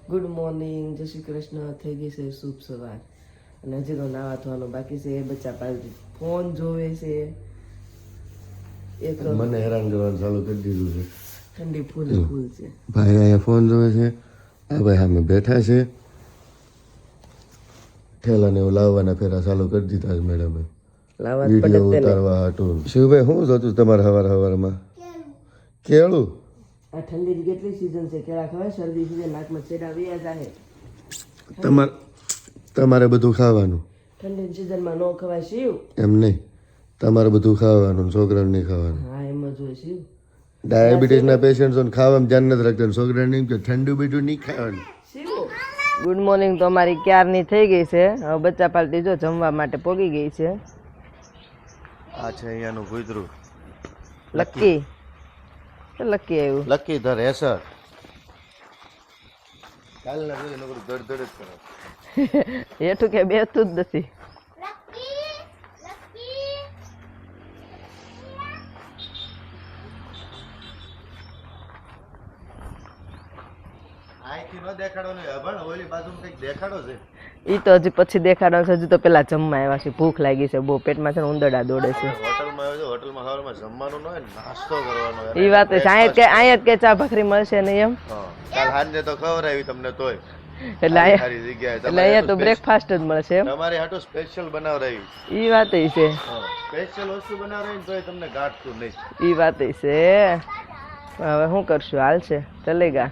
Good morning, જય શ્રી કૃષ્ણ. થઈ ગઈ છે શુભ સવાર અને હજી તો નાવા ધોવાનું બાકી છે. બચ્ચા પાલટી ફોન જોવે છે. એક મને હેરાન કરવાનું ચાલુ કરી દીધું છે. ઠંડી ફૂલ ફૂલ છે. ભાઈ અહીંયા ફોન જોવે છે. આ ભાઈ સામે બેઠા છે. ઠેલાને એવું લાવવાના ફેરા ચાલુ કરી દીધા છે મેડમે. લાવવા વિડીયો પડે ઉતારવા હાટું. શિવભાઈ શું જોતું તમારે સવારમાં કેળું? આ ઠંડીની કેટલી સીઝન છે. કેળા ખવાય, શરદી સીઝન, નાકમાં છેડા વ્યા જાય. તમારે બધું ખાવાનું. ઠંડીની સીઝનમાં ન ખવાય શિવ. એમ નહીં, તમારે બધું ખાવાનું, છોકરાને નહીં ખાવાનું. હા એમ જ હોય શિવ. ડાયાબિટીસના પેશન્ટોને ખાવામાં ધ્યાન નથી રાખતા, છોકરાને એમ કે ઠંડુ બીજું નહીં ખાવાનું. ગુડ મોર્નિંગ તો અમારી ક્યારની થઈ ગઈ છે. હવે બચ્ચા પાલટી જો જમવા માટે પોગી ગઈ છે. આ છે અહીંયાનું કૂતરું લકી લકી આવ્યું. Lucky the racer. કાલના જોઈએ નકરું ધડ જ કરે. એઠું કે બેઠું જ નથી. આઈથી ન દેખાડો ને અભણ ઓલી બાજુમાં કંઈક દેખાડો છે. ઈ તો હજી પછી દેખાડો છે. હજી તો પેલા જમવા આવ્યા છે. ભૂખ લાગી છે બહુ. પેટમાં છે ને ઉંદરડા દોડે છે. હોટલમાં આવ્યો છે, હોટલમાં ખાવામાં જમવાનું ન હોય, નાસ્તો કરવાનો. ઈ વાત છે. અહીંયા જ કે ચા ભાખરી મળશે નહીં એમ. કાલ સાંજે તો ખવડાવી તમને તોય. એટલે અહીંયા સારી જગ્યાએ એટલે અહીંયા તો બ્રેકફાસ્ટ જ મળશે એમ. તમારી હાટુ સ્પેશિયલ બનાવરાવી. ઈ વાત છે. સ્પેશિયલ વસ્તુ બનાવરાવી તોય તમને ગાંઠતું નહીં. ઈ વાત છે. હવે શું કરશું, હાલશે ચલેગા.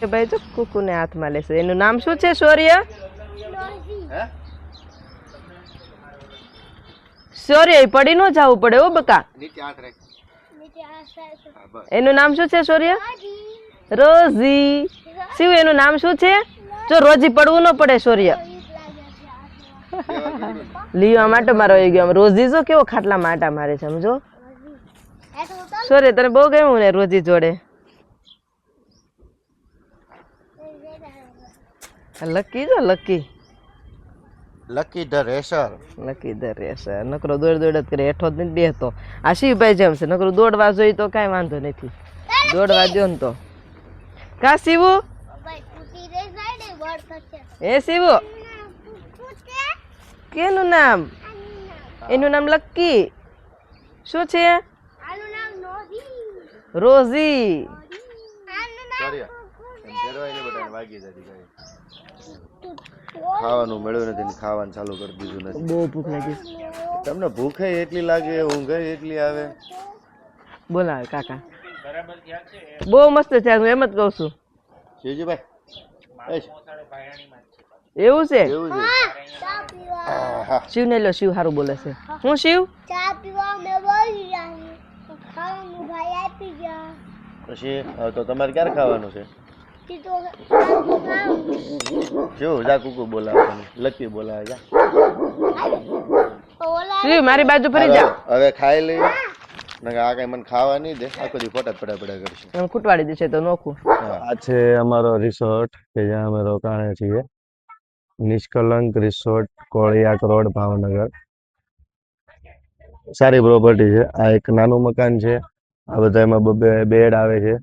કે ભાઈ જો કુકુને હાથમાં લેશે. એનું નામ શું છે શૌર્ય? શૌર્ય પડી ન જવું પડે હો બકા. નીચે હાથ રાખ. એનું નામ શું છે શૌર્ય? રોઝી. શિવ એનું નામ શું છે? જો રોજી પડવું ન પડે શૌર્ય. લીવા માટો મારો આવી ગયો. રોજી જો કેવો ખાટલા માટા મારે છે સમજો. શૌર્ય તને બહુ ગયું ને રોજી જોડે. લકી જો Lucky Lucky the racer. Lucky the racer. નકરો દોડ જ કરે, હેઠો જ નથી બેસતો. આ શિવભાઈ જેમ છે. નકરો દોડવા જોઈએ તો કાંઈ વાંધો નથી. દોડવા દો ને તો. કા શિવુ? એ શિવુ કેનું નામ? એનું નામ લકી. શું છે? રોઝી. ખાવાનું મળ્યું નથી, ખાવાનું ચાલુ કરી દીધું નથી. બહુ ભૂખ લાગી. તમને ભૂખે એટલી લાગે, ઊંઘ એટલી આવે. બોલાવે કાકા. બહુ મસ્ત છે. હું એમ જ કઉ છું. શિવજીભાઈ એવું છે? એવું છે. શિવ ને લો. શિવ સારું બોલે છે. હું શિવ પછી તો તમારે ક્યારે ખાવાનું છે? કેવું જા કુકુ બોલાવે, લકી બોલાવે જા. શિવ મારી બાજુ ફરી જા. હવે ખાઈ લઈ. આ કઈ મને ખાવા નહીં દે. આખો દી ફોટા પડ્યા કરશે. એમ ખૂટવાડી દેશે તો નોખું. આ છે અમારો રિસોર્ટ કે જ્યાં અમે રોકાણે છીએ. નિષ્કલંક રિસોર્ટ, કોળિયાક રોડ, ભાવનગર. સારી પ્રોપર્ટી છે. આ એક નાનું મકાન છે. આ બધા એમાં બે બેડ આવે છે.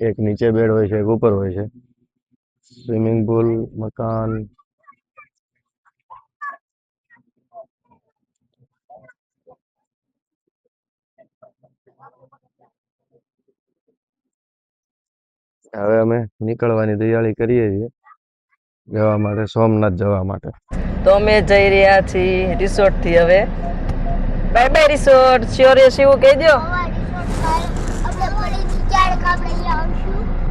એક નીચે બેડ હોય છે, એક ઉપર હોય છે. સ્વિમિંગ પુલ, મકાન. હવે અમે નીકળવાની તૈયારી કરીએ છીએ જવા માટે, સોમનાથ જવા માટે. તો અમે જઈ રહ્યા છીએ રિસોર્ટ થી. હવે બાય બાય રિસોર્ટ. શૌર્ય શિવ કહી દો.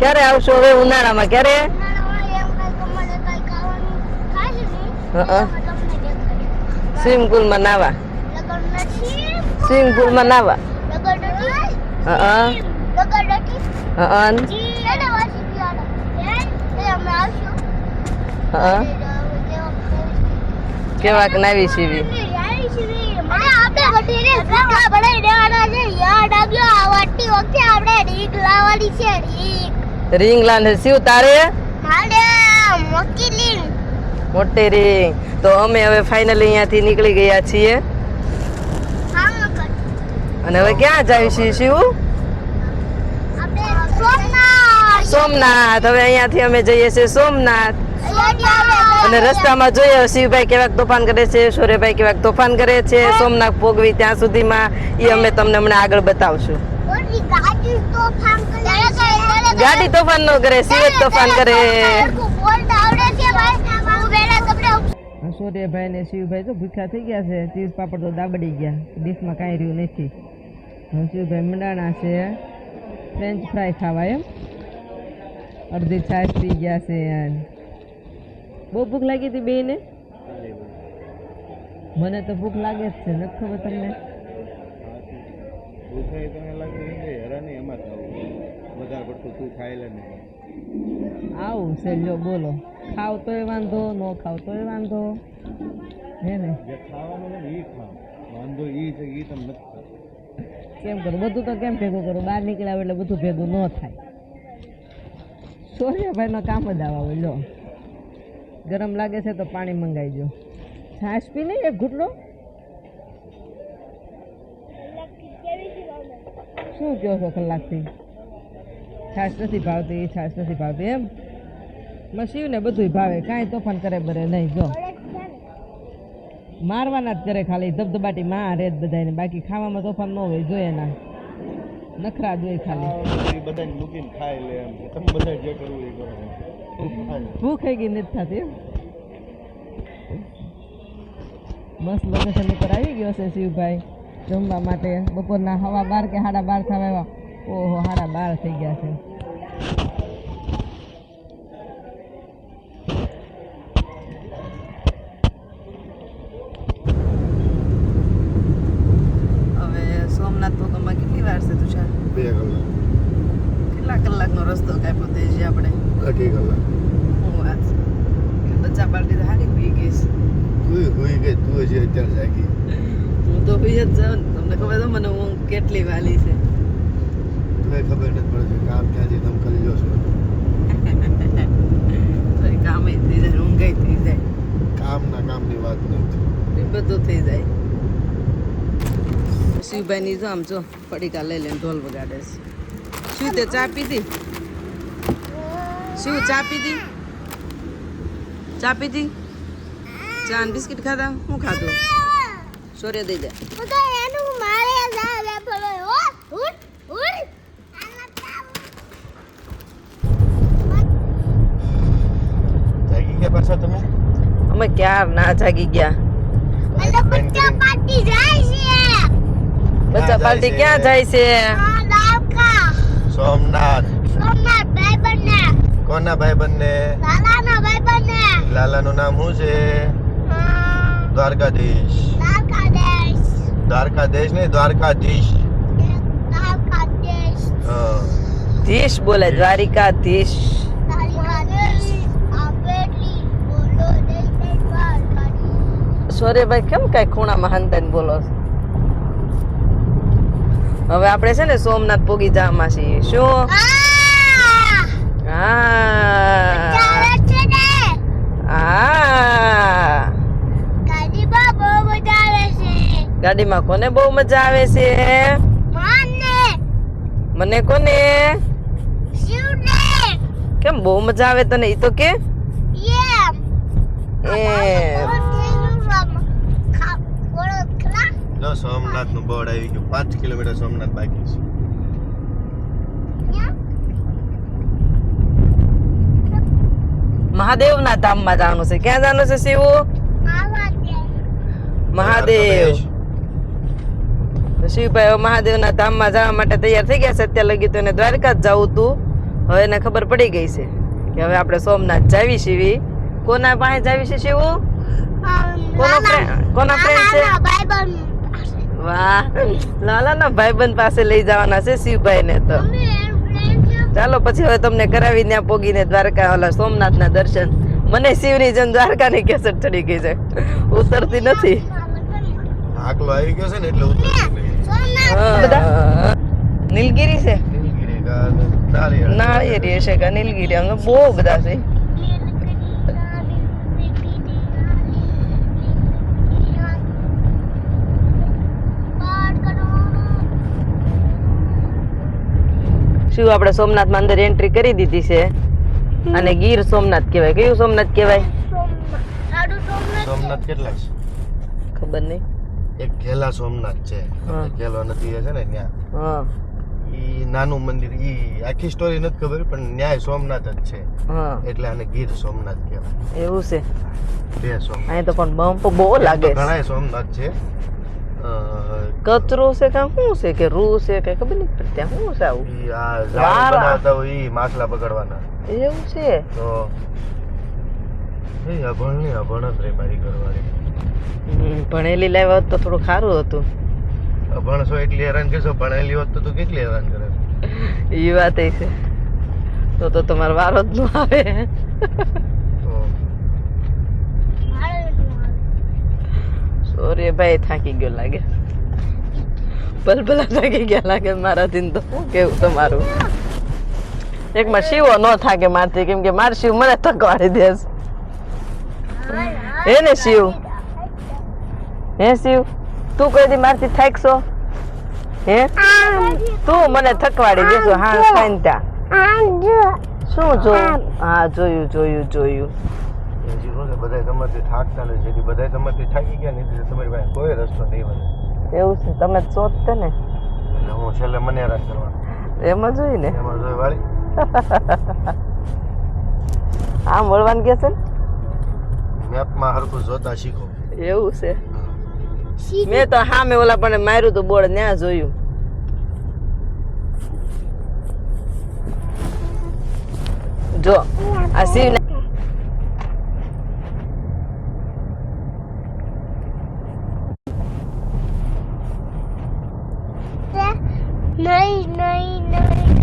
ક્યારે આવશો હવે? ઉનાળામાં. ક્યારે? સ્વિમિંગ પુલ માં નાવા. સ્વિમિંગ પુલ માં નાવા. કેવાક નાવી સીવી. રીંગ લાંધે શિવ તારે? મોટી રીંગ. તો અમે હવે ફાઇનલી અહીંયાથી નીકળી ગયા છીએ. અને હવે ક્યાં જાય છે શિવ? સોમનાથ. હવે અહીંયાથી અમે જઈએ છીએ સોમનાથ. અને રસ્તામાં જોઈએ શિવભાઈ કેવાક તોફાન કરે છે, સૂર્યભાઈ કેવાક તોફાન કરે છે. સોમનાથ પોગવી ત્યાં સુધીમાં એ અમે તમને હમણાં આગળ બતાવશું. ગાડી તોફાન ન કરે, શિવ જ તોફાન કરે. સૂર્યભાઈ ને શિવભાઈ તો ભૂખ્યા થઈ ગયા છે. ચીઝ પાપડ તો દાબડી ગયા, ડીશમાં કાંઈ રહ્યું નથી. શિવભાઈ મંડાણા છે ફ્રેન્ચ ફ્રાય ખાવા. એમ અડધી છાશ પી ગયા છે. બહુ ભૂખ લાગી હતી બેને? મને તો ભૂખ લાગે જ છે, નથી ખબર તમને? આવું છે, લ્યો બોલો. ખાવ તોય વાંધો, ન ખાવ તોય વાંધો. હે ને કેમ કરું બધું? તો કેમ ભેગું કરું? બહાર નીકળ્યા એટલે બધું ભેગું ન થાય. સૂર્યભાઈ નો કામ જ આવા હોય. લો ગરમ લાગે છે તો પાણી મંગાવી દો. છાશ પી નહીં એક ઘૂંટડો? શું કહો છો કલાકથી? છાશ નથી ભાવતી, છાશ નથી ભાવતી એમ? શિવને બધું ભાવે, કાંઈ તોફાન કરે બરે નહીં. જો મારવાના જ કરે, ખાલી ધબધબાટી માં રેત બધાને. બાકી ખાવામાં તોફાન ન હોય. જોઈએ ના નખરા જોઈએ ખાલી. ભૂખ થઈ ગઈ નથી થતી. મસ્ત લોકેશન ઉપર આવી ગયો છે શિવભાઈ જમવા માટે. બપોરના 12:15 કે 12:30 થવા આવ્યા. ઓહો 12:30 થઈ ગયા છે. હવે સોમનાથ ભોગવમાં કેટલી વાર છે તુષાર? 2 કલાક. કેટલા કલાકનો રસ્તો કાપ્યો તે છે આપણે? 2 કલાક. હું વાત છે બચ્ચા પાર્ટી તો હારી પી ગઈ છે. હુઈ ગઈ તું હજી અત્યારે જાગી. હું તો હુઈ જ જાઉં ને. તમને ખબર છે મને ઊંઘ કેટલી વાલી છે? તને ખબર નથી પડતી કામ ક્યાંથી તમે કરી લો છો. કામ થઈ જાય, ઊંઘાઈ થઈ જાય. કામની વાત નથી, એ બધું થઈ જાય. શિવભાઈ ની જો આમ જો પડીકા લઈ લઈને ઢોલ વગાડે છે. શું તે ચા પીધી? શું ચા પીધી? ચા પીધી? ચા ને બિસ્કિટ ખાધા? શું ખાધું? સોરે દઈ દે. જાગી ગયા પાછા તમે? અમે ક્યાર ના જાગી ગયા. બચ્ચા પાર્ટી ક્યાં જાય છે? સોમનાથ. કોના ભાઈબંધ ને? લાલાનું નામ શું છે? દ્વારકાધીશ. દ્વારકાધીશ ને દ્વારકાધીશ. હા ધીશ બોલે, દ્વારિકાધીશ. સોરેભાઈ કેમ કઈ ખૂણામાં હંતાઈને બોલો છો? હવે આપણે છે ને સોમનાથ પોગી જવામાં છીએ. શું? ગાડીમાં કોને બહુ મજા આવે છે? મને કોને? કેમ બહુ મજા આવે તને? ઈ તો કે જો સોમનાથ નું બોર્ડ આવી ગયું. 5 કિલોમીટર સોમનાથ બાકી છે. મહાદેવના ધામમાં જવાનું છે. ક્યાં જવાનું છે શિવ? મહાદેવ. શિવભાઈ મહાદેવના ધામમાં જવા માટે તૈયાર થઈ ગયા છે. અત્યારે લગી તો એને દ્વારકા જ જવું હતું. હવે એને ખબર પડી ગઈ છે કે હવે આપણે સોમનાથ જાવી છીએ. કોના પાસે જાવી છે શિવ? કોના ફ્રેન્ડ છે? વાહ, લાલાના ભાઈબંધ પાસે લઈ જવાના છે શિવભાઈ ને. તો ચાલો પછી હવે તમને કરાવી ત્યાં પોગીને દ્વારકા ઓલા સોમનાથના દર્શન. મને શિવની જેમ દ્વારકાની કેસર ચડી ગઈ છે, ઉતરતી નથી. આકલો આવી ગયો છે ને એટલે ઉતરતી નહીં. બધા નીલગિરી છે, નીલગિરી કા નાળિયેરી છે કે નીલગિરી, અમે બહુ બધા છે. શું આપણે સોમનાથમાં અંદર એન્ટ્રી કરી દીધી છે અને ગીર સોમનાથ કહેવાય. કયું સોમનાથ કહેવાય? સોમનાથ કેટલા છે ખબર નહીં. એક ઘેલા સોમનાથ છે, ઘેલો નદી છે ને ત્યાં. હા ઈ નાનું મંદિર, ઈ આખી સ્ટોરી નથી ખબર પણ ન્યાય સોમનાથ જ છે, હા એટલે આને ગીર સોમનાથ કહેવાય. એવું છે. બે સોમનાથ અહીં તો પણ બમ્પ બહુ લાગે. ઘણા સોમનાથ છે. કચરો છે કાં શું છે કે રૂ છે કે ખબર નહીં પડતી. ત્યાં શું છે આવું? ઈ આ ઝાડ બનાવતા હોય ઈ માછલા પકડવાના. એવું છે. તો એ અભણ ને અભણ જ રે મારી ઘરવાળી. ભણેલી લાવ્યા હોત તો થોડું સારું હતું. અભણ છો એટલી હેરાન કરશો, ભણેલી હોત તો તું કેટલી હેરાન કરે. એ વાત છે. તો તમારો વારો જ ન આવે. તો સોરી ભાઈ, થાકી ગયો લાગે. ભલભલા થાકી ગયા લાગે મારાથી. તો શું કેવું તમારું? એકમાં શિવો ન થાકે મારથી, કેમ કે માર શિવ મને થકવાડી દેસ. હે ને શિવ? હે શિવ, તું કોઈ દી મારથી થાકશો? હે તું મને થકવાડી દેશો? હા ખાઈને ત્યાં શું જોયું? હા જોયું જોયું જોયું. હજી કહું ને બધાય તમારથી થાકતા નથી. જેથી બધાય તમારથી થાકી ગયા ને એટલે તમારી પાસે કોઈ રસ્તો નહીં હોય. એવું છે? તમે જ શોધતે ને એટલે હું છેલ્લે મને હેરાન કરવાનું. એમ જ હોય ને. એમાં જોઈ વાળી આમ વળવાનું કે છે ને? મેપમાં હરખું જોતા શીખો. એવું છે. મેં તો સામે ઓલા પણ માર્યું તો બોર્ડ ત્યાં જોયું. જો આ શિવ નહીં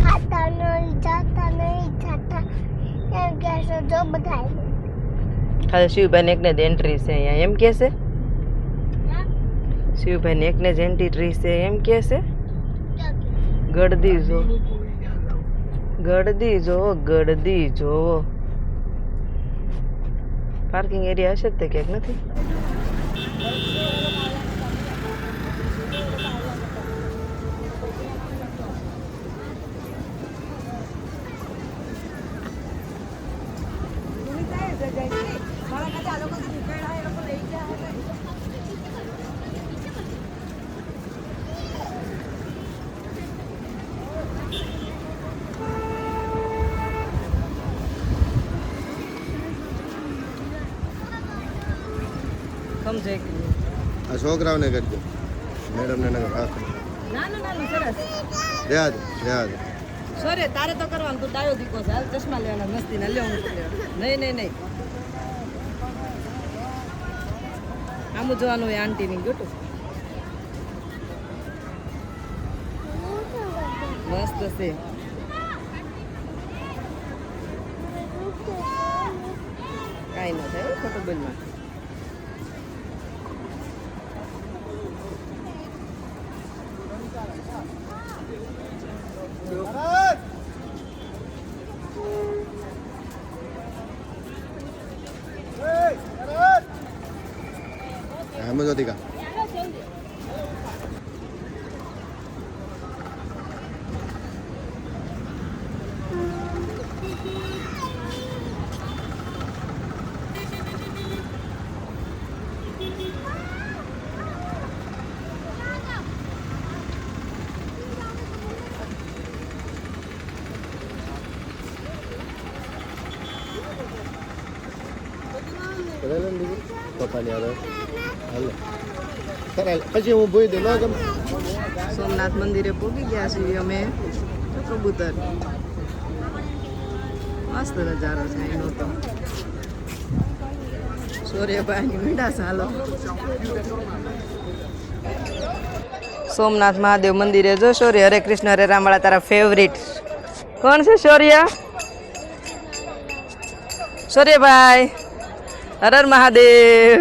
ખાતા નહીં જાતા એમ કહેશો જો બધાય. ખાલી શિવભાઈ એકને જ એન્ટ્રી છે અહીંયા એમ કે છે. શિવભાઈ એકને જ એન્ટ્રી છે એમ કે છે. ગળદી જો ગળદી જો ગળદી જો. પાર્કિંગ એરિયા હશે જ તે ક્યાંક નથી. સમજે આ છોકરાઓને કરજો, મેડમને ન રાખો. નાનું સરસ. રહ્યા જ સોરે તારે તો કરવાનું. તું ડાયો દીકો છે. હાલ ચશ્મા લેવાના મસ્તી ના લેવું નહીં. આમ જોવાનું હોય આંટી ની ગોટું મસ્ત છે. કાંઈ ન થાય ખોટું બોલમાં. Hemos de tika. Kailan dito? Papanyara. Hello sir પછી હું બોઈ દઉં ના ગમે. સોમનાથ મંદિરે પહોંચી ગયા છીએ અમે. કબૂતર મસ્ત નજારો છે એનો તો. સૂર્યભાઈની મીઠા ચાલો. સોમનાથ મહાદેવ મંદિરે જો શૌર્ય. હરે કૃષ્ણ હરે રામવાળા તારા ફેવરિટ કોણ છે? શૌર્ય. શૌર્યભાઈ હર હર મહાદેવ.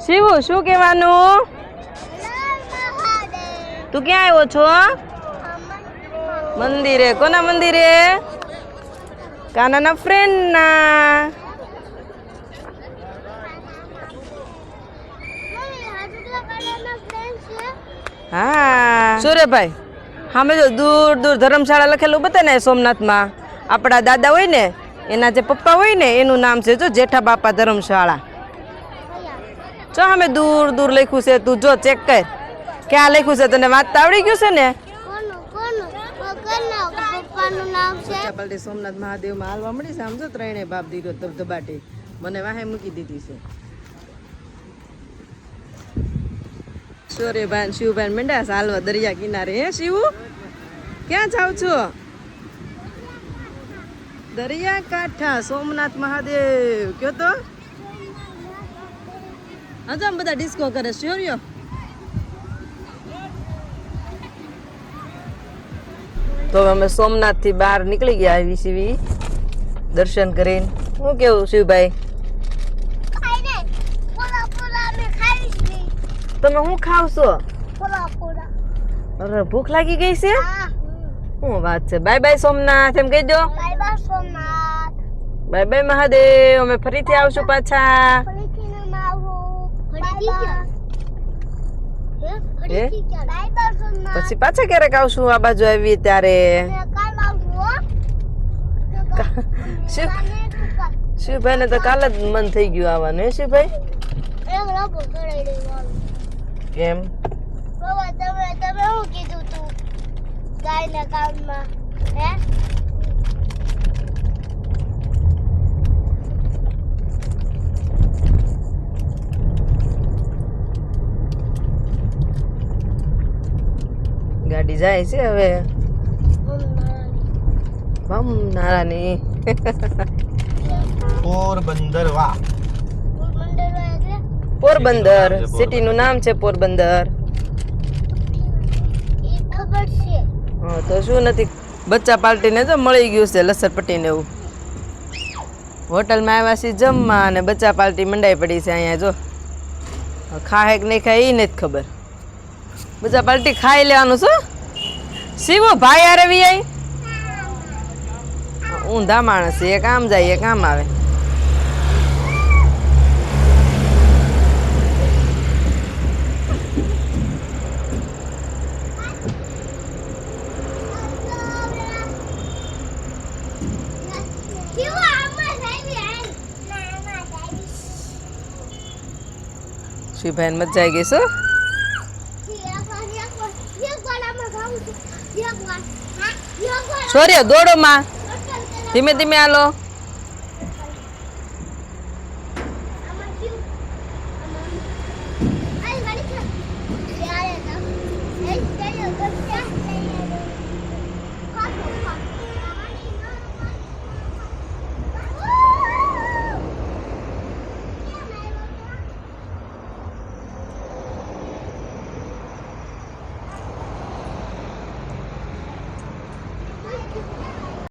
શિવુ શું કહેવાનું? તું ક્યાં આવ્યો છો? મંદિરે. કોના મંદિરે? કાનાના ફ્રેન્ડ ના. હા સૂર્યભાઈ સામે જો દૂર દૂર ધર્મશાળા લખેલું બતાવે ને સોમનાથમાં આપણા દાદા હોય ને એના જે પપ્પા હોય ને એનું નામ છે જો જેઠા બાપા ધર્મશાળા. જો અમે દૂર દૂર લખ્યું છે, તું જો ચેક કર ક્યાં લખ્યું છે. તને વાંચતા આવડી ગયું છે ને? પપ્પાનું નામ છે પલટી સોમનાથ મહાદેવમાં હાલવા મળી છે. આમ જો ત્રણેય બાપ દીકરો ધબધબાટી મને વાહે મૂકી દીધી છે. સૂર્યભાન શિવભાન મંડ્યા છે હાલવા દરિયા કિનારે. હે શિવ, ક્યાં જાવ છો? દરિયા કાંઠા સોમનાથ મહાદેવ કયો તો. હા આમ બધા ડિસ્કો કરે શિવર્યો. તો અમે સોમનાથ થી બહાર નીકળી ગયા આવી સીવી દર્શન કરીને. શું કેવું શિવભાઈ? તમે શું ખાવ છો? અરે ભૂખ લાગી ગઈ છે. શું વાત છે? બાય બાય સોમનાથ એમ કહી દો. Bye bye Mahadev. અમે ફરીથી આવશું પાછા. પછી પાછા ક્યારેક આવશું આ બાજુ આવી ત્યારે. શિવભાઈ ને તો કાલે જ મન થઈ ગયું આવવાનું. હે શિવભાઈ? કેમ? તમે શું કીધું તું ગાયના કામમાં? હે ગાડી જાય છે હવે નારાની. પોરબંદર વાહ. પોરબંદર સિટી નું નામ છે પોરબંદર. ખબર છે. હા તો શું નથી. બચ્ચા પાર્ટી ને જો મળી ગયું છે લસરપટ્ટી ને એવું. હોટલમાં આવ્યા છે જમવા અને બચ્ચા પાર્ટી મંડાઈ પડી છે અહીંયા. જો ખાય કે નહીં ખાય એ નથી ખબર. બચ્ચા પાર્ટી ખાઈ લેવાનું. શું શિવો ભાઈ આરે વી આઈ ઊંધા માણસ છે. એક આમ જાય એક આમ આવે. શિવભાઈ મજા આવી ગઈ શું? સોરી દોડો માં ધીમે ધીમે હાલો.